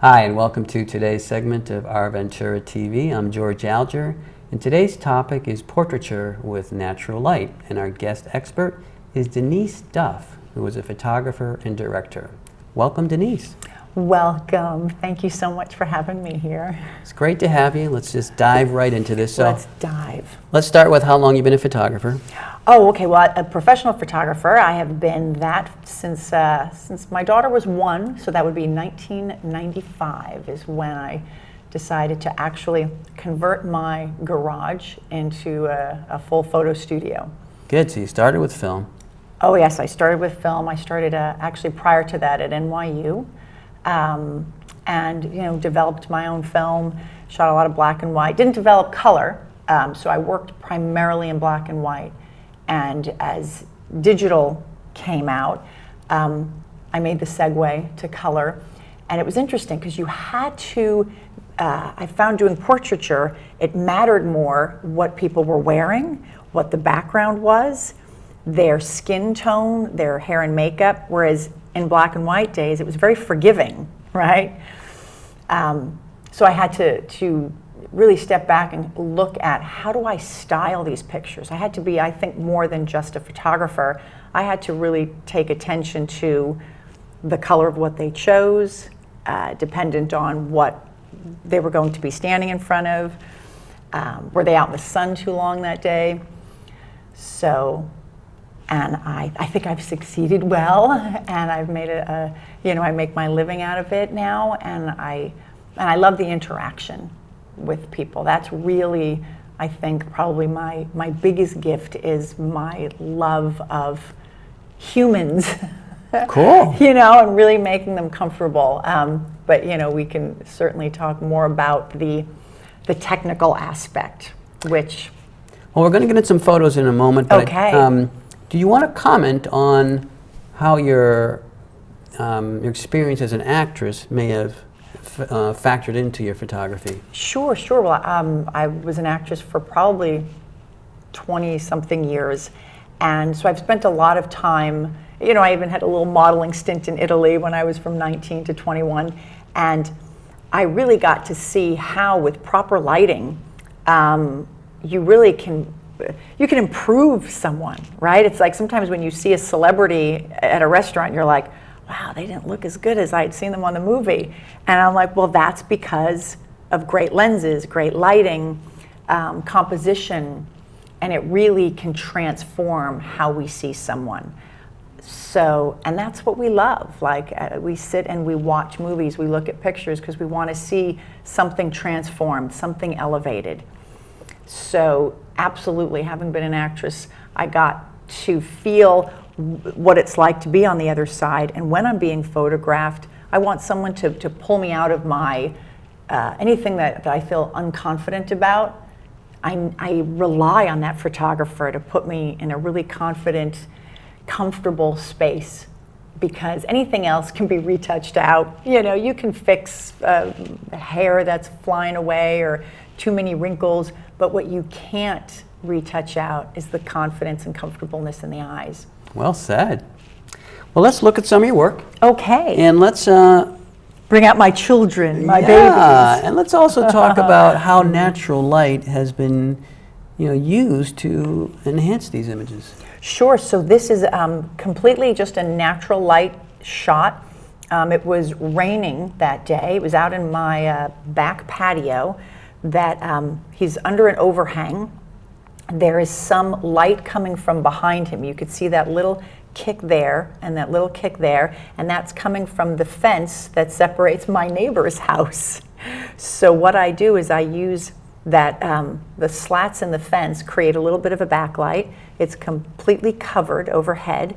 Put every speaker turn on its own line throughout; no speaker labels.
Hi, and welcome to today's segment of Our Ventura TV. I'm George Alger, and today's topic is portraiture with natural light, and our guest expert is Denice Duff, who is a photographer and director. Welcome, Denice.
Welcome. Thank you so much for having me here.
It's great to have you. Let's just dive right into this.
Let's dive.
Let's start with how long you've been a photographer.
Oh, okay. Well, a professional photographer. I have been that since my daughter was 1, so that would be 1995 is when I decided to actually convert my garage into a full photo studio.
Good. So you started with film.
Oh, yes. I started with film. I started actually prior to that at NYU. And developed my own film, shot a lot of black and white. Didn't develop color, so I worked primarily in black and white. And as digital came out, I made the segue to color. And it was interesting because you had to, I found doing portraiture, it mattered more what people were wearing, what the background was, their skin tone, their hair and makeup, whereas in black and white days, it was very forgiving, right? So I had to really step back and look at how do I style these pictures. I had to be, I think, more than just a photographer. I had to really take attention to the color of what they chose, dependent on what they were going to be standing in front of. Were they out in the sun too long that day? So. And I think I've succeeded well, and I've made I make my living out of it now, and I love the interaction with people. That's really, I think, probably my biggest gift is my love of humans.
Cool.
And really making them comfortable. But we can certainly talk more about the technical aspect, which.
Well, we're going to get into some photos in a moment. But
okay.
Do you want to comment on how your experience as an actress may have factored into your photography?
Sure. Well, I was an actress for probably 20-something years, and so I've spent a lot of time. I even had a little modeling stint in Italy when I was from 19 to 21, and I really got to see how, with proper lighting, you really can improve someone, right? It's like sometimes when you see a celebrity at a restaurant, you're like, wow, they didn't look as good as I'd seen them on the movie. And I'm like, well, that's because of great lenses, great lighting, composition, and it really can transform how we see someone. So, and that's what we love. Like, we sit and we watch movies, we look at pictures because we want to see something transformed, something elevated. So absolutely, having been an actress, I got to feel what it's like to be on the other side. And when I'm being photographed, I want someone to pull me out of my, anything that I feel unconfident about. I rely on that photographer to put me in a really confident, comfortable space, because anything else can be retouched out. You can fix hair that's flying away or too many wrinkles, but what you can't retouch out is the confidence and comfortableness in the eyes.
Well said. Well, let's look at some of your work.
Okay.
And let's
bring out my children, my babies.
Yeah, and let's also talk about how natural light has been, used to enhance these images.
Sure. So this is completely just a natural light shot. It was raining that day. It was out in my back patio. That he's under an overhang. There is some light coming from behind him. You could see that little kick there and that little kick there, and that's coming from the fence that separates my neighbor's house. So what I do is I use that, the slats in the fence create a little bit of a backlight. It's completely covered overhead,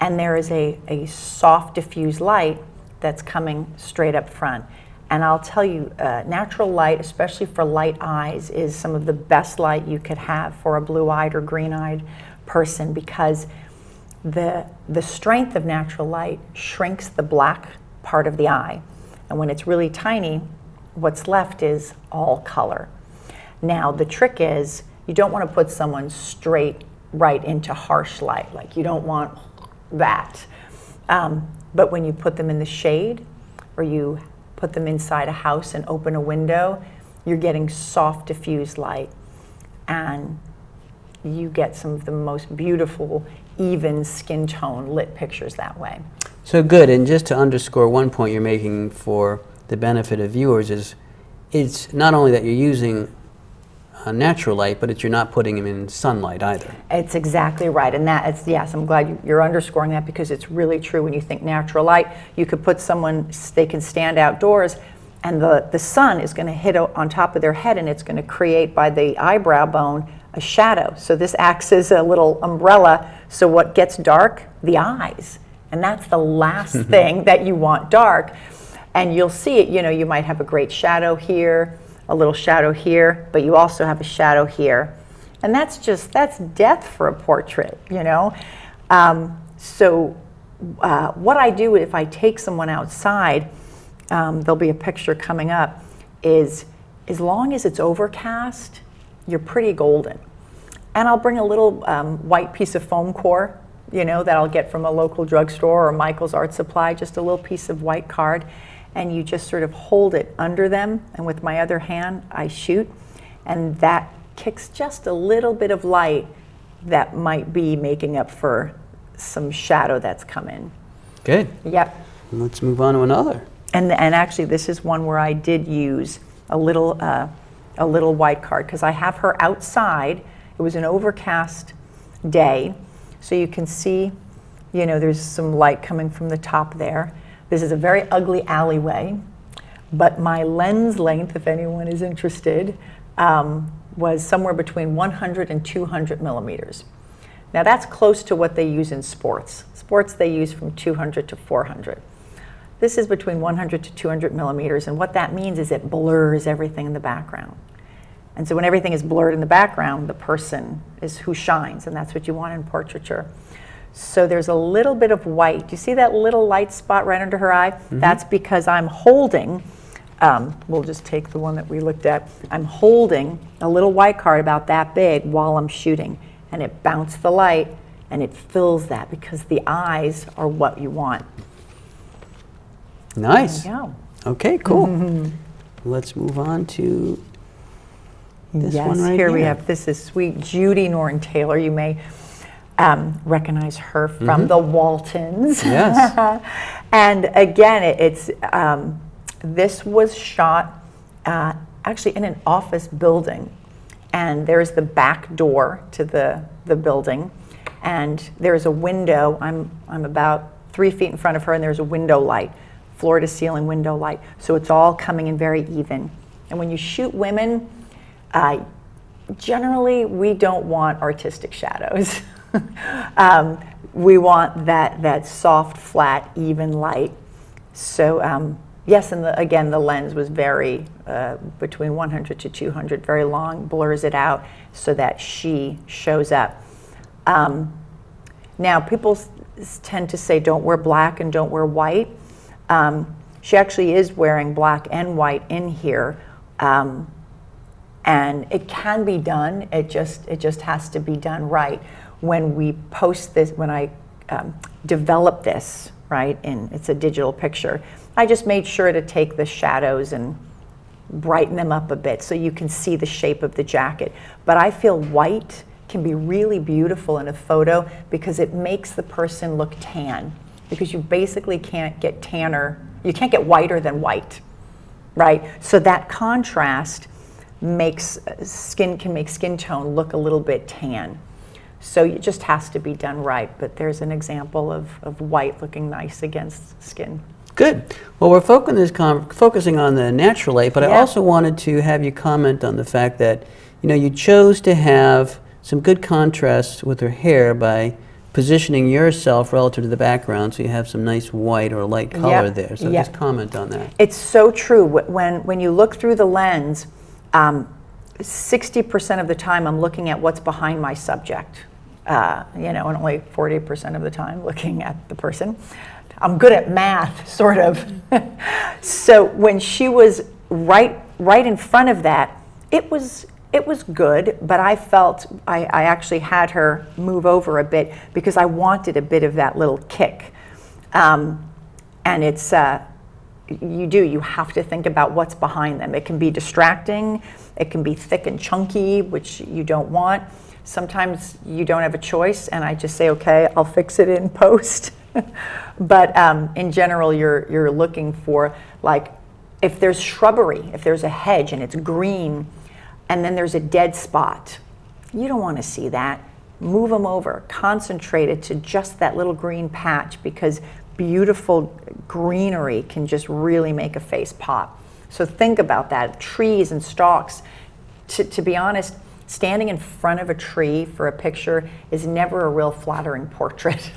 and there is a soft diffuse light that's coming straight up front. And I'll tell you, natural light, especially for light eyes, is some of the best light you could have for a blue-eyed or green-eyed person, because the strength of natural light shrinks the black part of the eye. And when it's really tiny, what's left is all color. Now, the trick is you don't want to put someone straight right into harsh light. Like, you don't want that. But when you put them in the shade, or you put them inside a house and open a window, you're getting soft diffused light, and you get some of the most beautiful, even skin tone lit pictures that way.
So good, and just to underscore one point you're making for the benefit of viewers is, it's not only that you're using natural light, but you're not putting them in sunlight either.
It's exactly right, and yes, I'm glad you're underscoring that, because it's really true. When you think natural light, you could put someone, they can stand outdoors, and the sun is going to hit on top of their head, and it's going to create, by the eyebrow bone, a shadow. So this acts as a little umbrella, so what gets dark? The eyes. And that's the last thing that you want dark. And you'll see it, you might have a great shadow here, a little shadow here, but you also have a shadow here. And that's death for a portrait, So what I do if I take someone outside, there'll be a picture coming up, is as long as it's overcast, you're pretty golden. And I'll bring a little white piece of foam core, that I'll get from a local drugstore or Michael's Art Supply, just a little piece of white card, and you just sort of hold it under them, and with my other hand I shoot, and that kicks just a little bit of light that might be making up for some shadow that's come in. Good. Yep.
Let's move on to another.
And actually this is one where I did use a little white card, because I have her outside. It was an overcast day, so you can see, there's some light coming from the top there. This is a very ugly alleyway, but my lens length, if anyone is interested, was somewhere between 100 and 200 millimeters. Now that's close to what they use in sports. Sports they use from 200 to 400. This is between 100 to 200 millimeters, and what that means is it blurs everything in the background. And so when everything is blurred in the background, the person is who shines, and that's what you want in portraiture. So there's a little bit of white. Do you see that little light spot right under her eye? Mm-hmm. That's because I'm holding, we'll just take the one that we looked at, I'm holding a little white card about that big while I'm shooting, and it bounced the light, and it fills that, because the eyes are what you want.
Nice.
There you go.
Okay, cool. Mm-hmm. Let's move on to this one right here.
Here we have, this is sweet Judy Norton Taylor. You may recognize her from the Waltons.
Yes.
And again, this was shot actually in an office building, and there's the back door to the building, and there's a window. I'm about 3 feet in front of her, and there's a window light, floor to ceiling window light. So it's all coming in very even. And when you shoot women, generally we don't want artistic shadows. We want that soft, flat, even light. So yes, and again, the lens was very, between 100 to 200, very long, blurs it out so that she shows up. Now, people tend to say don't wear black and don't wear white. She actually is wearing black and white in here. And it can be done, it just has to be done right. When we post this, when I develop this, right, and it's a digital picture, I just made sure to take the shadows and brighten them up a bit so you can see the shape of the jacket. But I feel white can be really beautiful in a photo because it makes the person look tan, because you basically can't get tanner, you can't get whiter than white, right? So that contrast can make skin tone look a little bit tan. So it just has to be done right, but there's an example of white looking nice against skin.
Good. Well, we're focusing on the natural light, but I also wanted to have you comment on the fact that, you chose to have some good contrast with her hair by positioning yourself relative to the background, so you have some nice white or light color there. So just comment on that.
It's so true. When you look through the lens, 60% of the time I'm looking at what's behind my subject, and only 40% of the time looking at the person. I'm good at math, sort of. So when she was right in front of that, it was good, but I felt I actually had her move over a bit because I wanted a bit of that little kick. And it's, you have to think about what's behind them. It can be distracting, it can be thick and chunky, which you don't want. Sometimes you don't have a choice, and I just say, okay, I'll fix it in post. But in general, you're looking for, like, if there's shrubbery, if there's a hedge and it's green, and then there's a dead spot, you don't want to see that. Move them over, concentrate it to just that little green patch, because beautiful greenery can just really make a face pop. So think about that. Trees and stalks. To be honest, standing in front of a tree for a picture is never a real flattering portrait.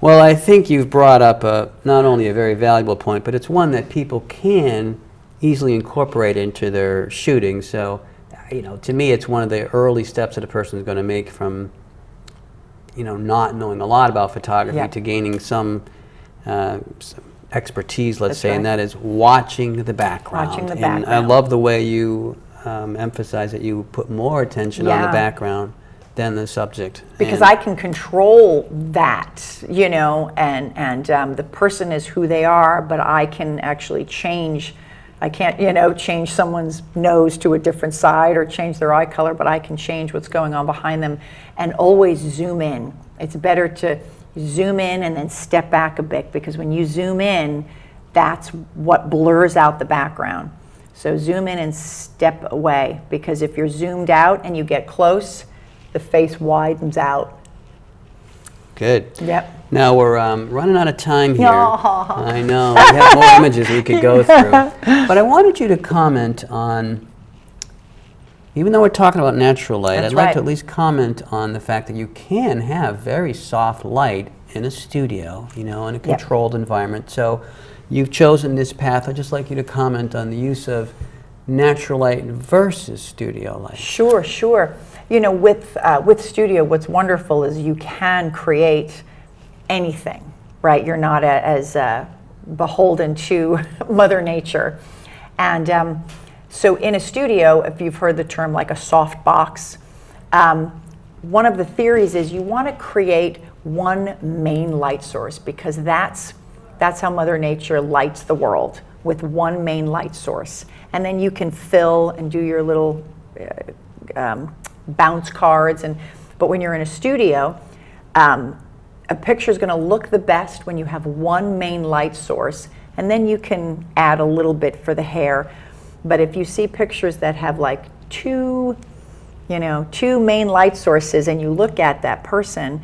Well, I think you've brought up not only a very valuable point, but it's one that people can easily incorporate into their shooting. So, to me, it's one of the early steps that a person is going to make from, not knowing a lot about photography to gaining some expertise, let's say, and that is watching the background.
Watching the background.
And I love the way you emphasize that you put more attention on the background than the subject.
Because I can control that, and the person is who they are, but I can actually change. I can't, change someone's nose to a different side or change their eye color, but I can change what's going on behind them and always zoom in. It's better to zoom in and then step back a bit, because when you zoom in, that's what blurs out the background. So zoom in and step away, because if you're zoomed out and you get close, the face widens out.
Good.
Yep.
Now we're running out of time here. I know. We have more images we could go through. But I wanted you to comment on, even though we're talking about natural light, I'd like to at least comment on the fact that you can have very soft light in a studio, in a controlled environment. So you've chosen this path. I'd just like you to comment on the use of natural light versus studio light.
Sure. With studio, what's wonderful is you can create anything, right? You're not as beholden to Mother Nature. And so in a studio, if you've heard the term like a soft box, one of the theories is you want to create one main light source, because that's how Mother Nature lights the world, with one main light source. And then you can fill and do your little bounce cards. But when you're in a studio, a picture is going to look the best when you have one main light source, and then you can add a little bit for the hair. But if you see pictures that have like two main light sources, and you look at that person,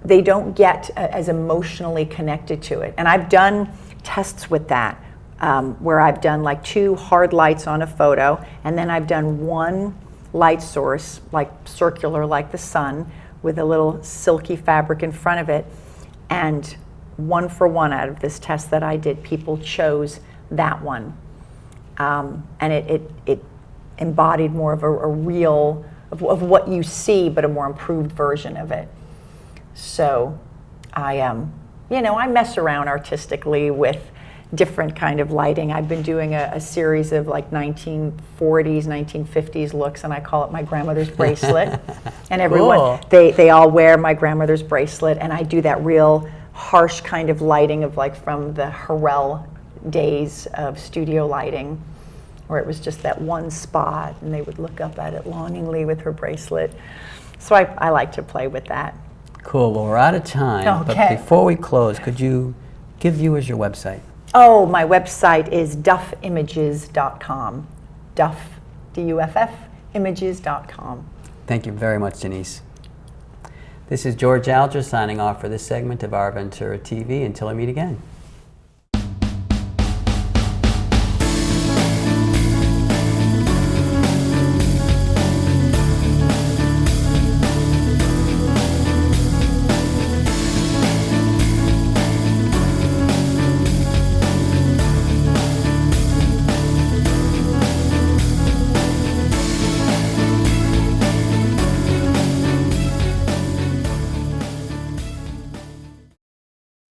they don't get as emotionally connected to it. And I've done tests with that, where I've done like two hard lights on a photo, and then I've done one light source, like circular, like the sun, with a little silky fabric in front of it. And 1 for 1 out of this test that I did, people chose that one. And it embodied more of a real, of what you see, but a more improved version of it. So I mess around artistically with different kind of lighting. I've been doing a series of like 1940s, 1950s looks, and I call it my grandmother's bracelet. And everyone, they all wear my grandmother's bracelet, and I do that real harsh kind of lighting of like from the Harrell days of studio lighting, where it was just that one spot, and they would look up at it longingly with her bracelet. So I like to play with that.
Cool. Well, we're out of time, but before we close, could you give viewers your website?
Oh, my website is duffimages.com. Duff, D-U-F-F, images.com.
Thank you very much, Denice. This is George Alger signing off for this segment of Our Ventura TV. Until I meet again.